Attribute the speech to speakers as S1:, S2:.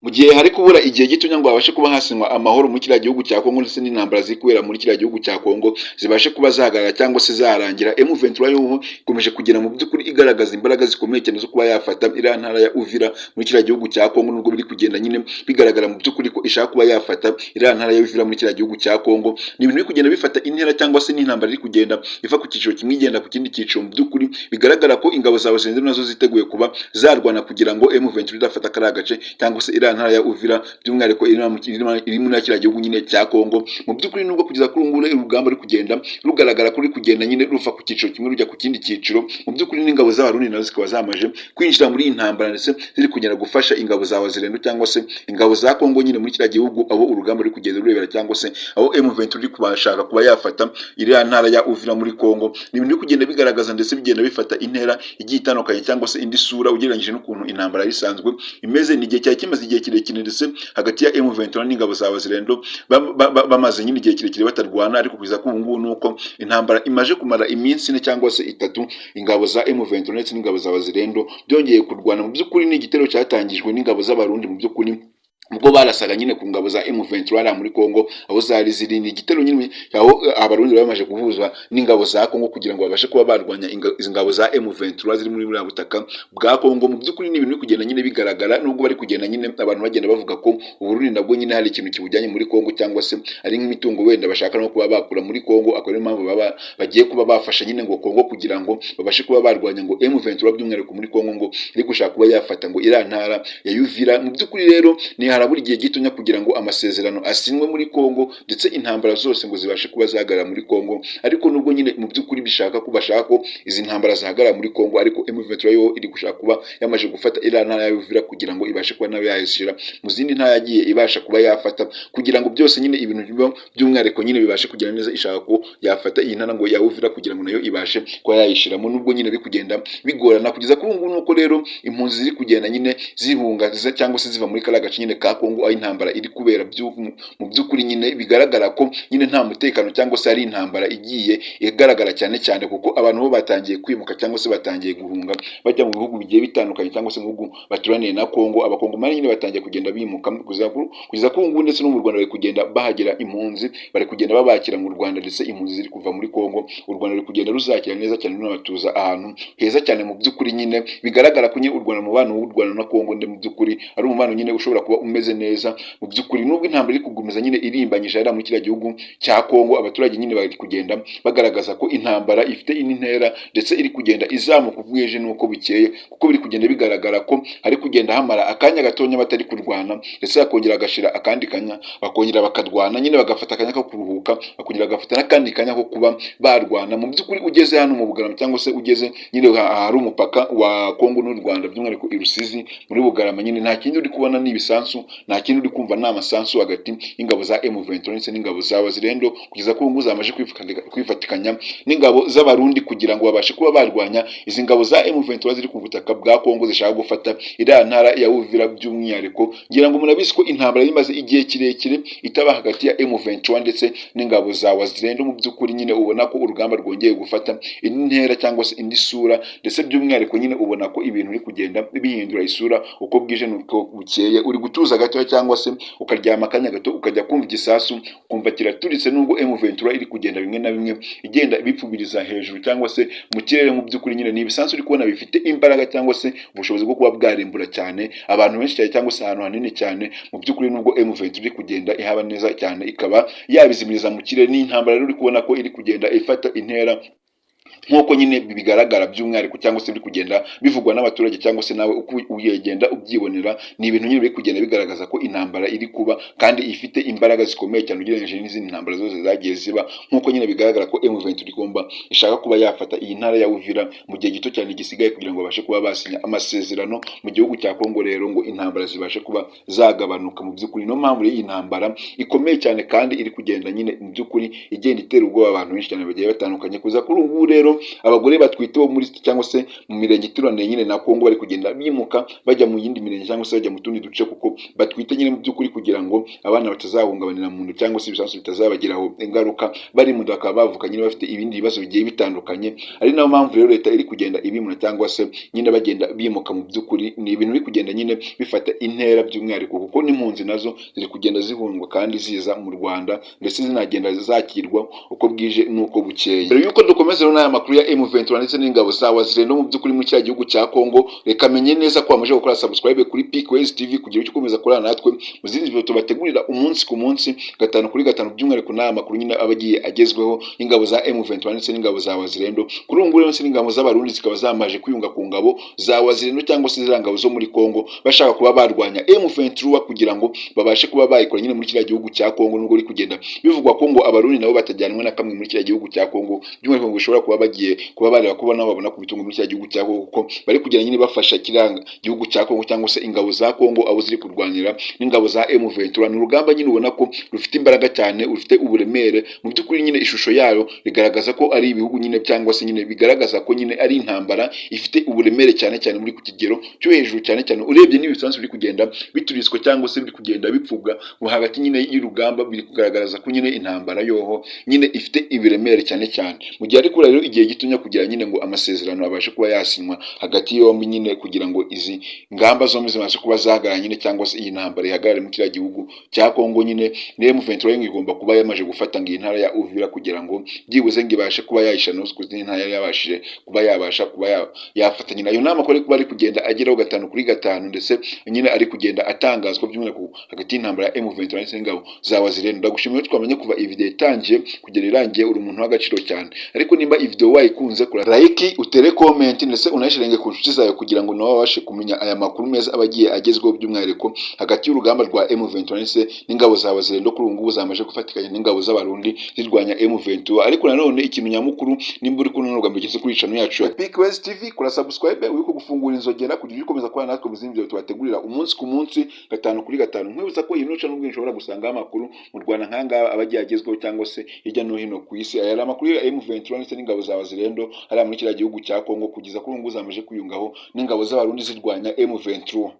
S1: mu gihe hari kubura igihe gito ngo habashe kuba hasinywa amahoro muri kiriya gihugu cya Kongo ndetse n'intambara ziri kubera muri kiriya gihugu cya Kongo zibashe kuba zahagarara cyangwa se zarangira. M23 yo ikomeje kugera mu by'ukuri igaragaza imbaraga zikomeye cyane zo kuba yafata iriya ntara ya Uvira muri kiriya gihugu cya Kongo, nubwo biri kugenda nyine bigaragara mu by'ukuri ko ishaka kuba yafata iriya ntara ya Uvira muri kiriya gihugu cya Kongo. Ni ibintu biri kugenda bifata intera cyangwa se n'intambara iri kugenda iva ku cyiciro kimwe igenda ku kindi cyiciro. Mu by'ukuri bigaragara ko ingabo za Basenzi nazo ziteguye kuba zarwana kugira ngo M23 idafata kariya gace cyangwa se iriya ntara ya Uvira, by'umwihariko iri muri kiriya gihugu nyine cya Kongo. Mu by'ukuri nubwo kugeza kuri ubu urugamba ruri kugenda rugaragara ko ruri kugenda nyine ruva ku cyiciro kimwe rujya ku kindi cyiciro, mu by'ukuri n'ingabo z'Abarundi nazo zikaba zamaje kwinjira muri iyi ntambara ndetse ziri kugenda gufasha ingabo za Wazirendo cyangwa se ingabo za Kongo nyine muri kiriya gihugu abo urugamba ruri kugenda rurebera cyangwa se aho M23 iri kubashaka kuba yafata iriya ntara ya Uvira muri Kongo. Ni ibintu biri kugenda bigaragaza ndetse bigenda bifata intera igiye itandukanye cyangwa se indi sura ugereranyije n'ukuntu intambara isanzwe imeze. Ni igihe cyari kimaze igihe kirekire ndetse hagati ya M23 n'ingabo za Wazirendo bamaze nyine igihe kirekire batarwana, ariko kugeza kuri ubu ngubu nuko intambara imaje kumara iminsi 4 cyangwa se 3 ingabo za M23 ndetse n'ingabo za Wazirendo byongeye kurwana. Mu by'ukuri ni igitero cyatangijwe n'ingabo z'Abarundi mu by'ukuri ubwo barasaga nyine ku ngabo za M23 ari muri Kongo aho zari ziri. Ni igitero nyine aho Abarundi bamaje guhuzwa n'ingabo za Kongo kugira ngo babashe kuba barwanya ingabo za M23 ziri muri buriya butaka bwa Kongo. Mu by'ukuri ni ibintu biri kugenda nyine bigaragara, nubwo bari kugenda nyine abantu bagenda bavuga ko Uburundi nabwo nyine hari ikintu kibujyanye muri Kongo cyangwa se ari nk'imitungo wenda bashaka no kuba bakura muri Kongo, akaba ariyo mpamvu bagiye kuba bafasha nyine ngo Kongo kugira ngo babashe kuba barwanya ngo M23 by'umwihariko muri Kongo ngo iri gushaka kuba yafata ngo iriya ntara ya Uvira. Mu by'ukuri rero ni harabura igihe gito kugira ngo amasezerano asinywe muri Kongo ndetse intambara zose ngo zibashe kuba zahagarara muri Kongo. Ariko nubwo nyine mu by'ukuri bashaka ko izi ntambara zahagarara muri Kongo, ariko M23 yo iri gushaka kuba yamaje gufata iriya ntara ya Uvira kugira ngo ibashe kuba nayo yayishyira mu zindi ntara yagiye ibasha kuba yafata, kugira ngo byose nyine ibintu by'umwihariko nyine bibashe kugenda neza. Ishaka ko yafata iyi ntara ngo ya Uvira kugira ngo nayo ibashe kuba yayishyiramo, nubwo nyine biri kugenda bigorana kugeza kuri ubu. Nuko rero impunzi ziri kugenda nyine zihunga cyangwa se ziva muri kariya gace nyine ka Kongo aho intambara iri kubera. Mu by'ukuri nyine bigaragara ko nyine nta mutekano cyangwa se ari intambara igiye igaragara cyane cyane, kuko abantu bo batangiye kwimuka cyangwa se batangiye guhunga bajya mu bihugu bigiye bitandukanye cyangwa se mu bihugu baturaniye na Kongo. Abakongomani nyine batangiye kugenda bimuka kugeza kuri ubu ndetse no mu Rwanda bari kugenda bahagera impunzi, bari kugenda babakira mu Rwanda ndetse impunzi ziri kuva muri Kongo u Rwanda ruri kugenda ruzakira neza cyane runabatuza ahantu heza cyane. Mu by'ukuri nyine bigaragara ko nyine u Rwanda, umubano w'u Rwanda na Kongo mu by'ukuri ari umubano nyine ushobora kuba umeze neza. Mu by'ukuri nubwo intambara iri kugumeza nyine irimbanyije ari muri kiriya gihugu cya Kongo, abaturage nyine bari kugenda bagaragaza ko intambara ifite intera ndetse iri kugenda izamuka ubwije nuko bukeye, kuko biri kugenda bigaragara ko hari kugenda hamara akanya gatonya batari kurwana ndetse hakongera agashira akandi kanya bakongera bakadwana nyine bagafata akanya ko kuruhuka, bakongera bagafata n'akandi kanya ko kuba barwana. Mu by'ukuri ugeze hano mu Bugarama cyangwa se ugeze nyine hari umupaka wa Kongo n'u Rwanda by'umwihariko i Rusizi muri Bugarama, nyine nta kindi uri kubona n'ibisansu, nta kindi uri kumva n'amasansu hagati y'ingabo za M23 ndetse n'ingabo za Wazirendo, kugeza ko ubu zamaje kwifatikanya n'ingabo z'Abarundi kugira ngo babashe kuba barwanya izi ngabo za M23 ziri ku butaka bwa Kongo zishaka gufata iriya ntara ya Uvira. By'umwihariko ngira ngo murabizi ko intambara imaze igihe kirekire itaba hagati ya M23 ndetse n'ingabo za Wazirendo. Mu by'ukuri nyine ubona ko urugamba rwongeye gufata indi ntera cyangwa se indi sura, ndetse by'umwihariko nyine ubona ko ibintu biri kugenda bihindura isura uko bwije n'uko bukeye. Uri gutuza gato cyangwa se ukaryama akanya gato ukajya kumva igisasu ukumva kiraturitse, nubwo M23 iri kugenda bimwe na bimwe igenda bipfubiriza hejuru cyangwa se mu kirere. Mu by'ukuri nyine ni ibisansu uri kubona bifite imbaraga cyangwa se ubushobozi bwo kuba bwarimbura cyane abantu benshi cyane cyangwa se ahantu hanini cyane. Mu by'ukuri nubwo M23 iri kugenda ihaba neza cyane ikaba yabizimiriza mu kirere, n'intambara rero uri kubona ko iri kugenda ifata intera nk'uko nyine bigaragara by'umwihariko cyangwa se biri kugenda bivugwa n'abaturage cyangwa se nawe uko uyegenda ubyibonera. Ni ibintu nyine biri kugenda bigaragaza ko intambara iri kuba kandi ifite imbaraga zikomeye cyane ugereranyije n'izindi ntambara zose zagiye ziba, nk'uko nyine bigaragara ko M23 igomba ishaka kuba yafata iyi ntara ya Uvira mu gihe gito cyane gisigaye kugira ngo babashe kuba basinya amasezerano mu gihugu cya Kongo. Rero ngo intambara zibashe kuba zagabanuka. Mu by'ukuri no mpamvu iyi ntambara ikomeye cyane kandi iri kugenda nyine mu by'ukuri igenda itera ubwoba abantu benshi cyane bagiye batandukanye. Kuza kuri ubu rero abagore batwite bo muri cyangwa se mu mirenge ituraniye nyine na Kongo bari kugenda bimuka bajya mu yindi mirenge cyangwa se bajya mu tundi duce kuko batwite nyine mu by'ukuri kugira ngo abana batazahungabanira mu nda cyangwa se ibisasu bitazabagiraho ingaruka bari mu bakaba bavuka nyine bafite ibindi bibazo bigiye bitandukanye. Ari nayo mpamvu rero leta iri kugenda ibimura cyangwa se nyine bagenda bimuka. Mu by'ukuri ni ibintu biri kugenda nyine bifata intera by'umwihariko kuko n'impunzi nazo ziri kugenda zihundwa kandi ziza mu Rwanda ndetse zinagenda zakirwa uko bwije n'uko bukeye. Mbere y'uko dukomeza rero n'aya makuru ya M23 ndetse n'ingabo za Wazirendo mu by'ukuri mu cya gihugu cya Kongo, reka menye neza ko wamaze gukora subscribe kuri Peakwezi TV kugira icyo ukomeza kurana natwe mu zindi video tubategurira umunsi ku munsi gatanu kuri gatanu by'umwihariko n'aya makuru nyine abagiye agezweho ingabo za M23 ndetse n'ingabo za Wazirendo. Kuri ubu ngubu rero n'ingabo z'abarundi zikaba zamaje kwiyunga ku ngabo za Wazirendo cyangwa se zirangabo zo muri Kongo bashaka kuba barwanya M23 kugira ngo babashe kuba bayikora nyine muri kiriya gihugu cya Kongo. Nubwo uri kugenda bivugwa ko ngo abarundi nabo batajyanwe na kamwe muri kiriya gihugu cya Kongo, by'umwihariko ngo bishobora kuba bagiye kuba bareba kuba nabo babona ku bitungo muri kiriya gihugu cya Kongo kuko bari kugenda nyine bafasha kiranga gihugu cya Kongo cyangwa se ingabo za Kongo abo ziri kurwanira n'ingabo za M23. Ni urugamba nyine ubona ko rufite imbaraga cyane, rufite uburemere. Mu by'ukuri nyine ishusho yayo bigaragaza ko ari ibihugu nyine cyangwa se nyine bigaragaza ko nyine ari intambara ifite uburemere cyane cyane muri ku kigero cyo hejuru cyane cyane. Urebye n'ibisanzwe biri kugenda bituriswa cyangwa se biri kugenda bipfubwa mu hagati nyine y'urugamba, biri kugaragaza ko nyine intambara yoho nyine ifite ibiremere cyane cyane. Mu gihe ariko rero igihe gitonya kugira nyine ngo amasezerano abashe kuba yasinywa hagati yombi nyine kugira ngo izi ngamba zombi zibashe kuba zahagarara nyine cyangwa se iyi ntambara ihagarare mu kiriya gihugu cya Kongo nyine M23 igomba kuba yamaje gufata ngo intara ya Uvira kugira ngo byibuze ngo ibashe kuba yayishana ku zindi ntara yabashije kuba yabasha kuba yafata nyine. Ayo nama ko ari kuba ari kugenda ageraho gatanu kuri gatanu ndetse nyine ari kugenda atangazwa by'umwihariko hagati y'intambara ya M23 ndetse n'ingabo za Wazirendo. Ndagushimiye ko twamenye kuva iyi video itangiye kugera irangiye, uri umuntu w'agaciro cyane. Ariko nimba iyi video wayikunze kora like, utere comment ndetse unayishirenge ku nshuti zawe kugira ngo nawe wabashe kumenya aya makuru meza abagiye agezweho by'umwihariko hagati y'urugamba rwa M23 ndetse n'ingabo za Wazirendo. Kuri ubu ngubu zamaje gufatikanya n'ingabo z'abarundi zirwanya M23. Ariko nanone ikintu nyamukuru nimba uri kunonorwa mbigeze kuri channel yacu ya Peakwezi TV, kora subscribe wiko gufungura inzogera kugira ukomeza kubana natwe mu zindi video tubategurira umunsi ku munsi gatanu kuri gatanu. Nkwibuza ko iyi channel ubwo ushobora gusanga amakuru mu Rwanda nkanga abagiye agezweho cyangwa se hirya no hino ku isi. Aya amakuru ya M23 ndetse n'ingabo za Wazirendo ari muri kiriya gihugu cya Kongo kugeza kuri ubu ngubu zamaje kwiyungaho n'ingabo z'abarundi zirwanya M23.